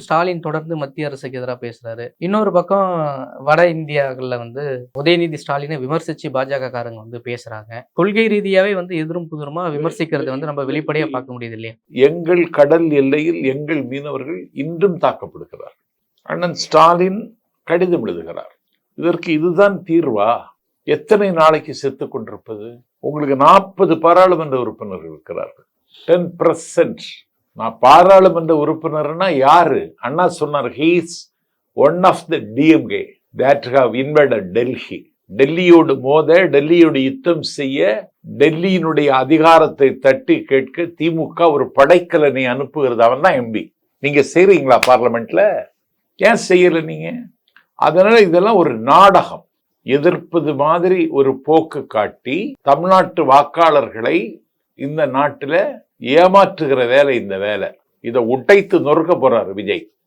ஸ்டாலின் தொடர்ந்து மத்திய அரசுக்கு எதிராக பேசுறாரு. இன்னொரு பக்கம் வட இந்தியாக்கள்ல உதயநிதி ஸ்டாலினை விமர்சிச்சு பாஜக காரங்க பேசுறாங்க. கொள்கை ரீதியாவே எதிரும் புதிருமா விமர்சிக்கிறது நம்ம வெளிப்படையா பார்க்க முடியுது இல்லையா? எங்கள் கடல் எல்லையில் எங்கள் மீனவர்கள் இன்றும் தாக்கப்படுகிறார். அண்ணன் ஸ்டாலின் கடிதம் எழுதுகிறார். இதற்கு இதுதான் தீர்வா? எத்தனை நாளைக்கு செத்துக் கொண்டிருப்பது? உங்களுக்கு 40 பாராளுமன்ற உறுப்பினர்கள் இருக்கிறார்கள். 10%. நான் பாராளுமன்ற உறுப்பினர்னா யாரு? அண்ணா சொன்னார், he is one of the DMK that have invaded Delhi. டெல்லியோடு மோத, டெல்லியோடு யுத்தம் செய்ய, டெல்லியினுடைய அதிகாரத்தை தட்டி கேட்க திமுக ஒரு படைக்கலனை அனுப்புகிறது. அவன் தான் எம்பி. நீங்க செய்றீங்களா பார்லிமெண்ட்ல? ஏன் செய்யல நீங்க? அதனால இதெல்லாம் ஒரு நாடகம். எதிர்ப்பது மாதிரி ஒரு போக்கு காட்டி தமிழ்நாட்டு வாக்காளர்களை இந்த நாட்டில ஏமாற்றுகிற வேலை இந்த வேலை. இதை உடைத்து நொறுக்க போறாரு விஜய்.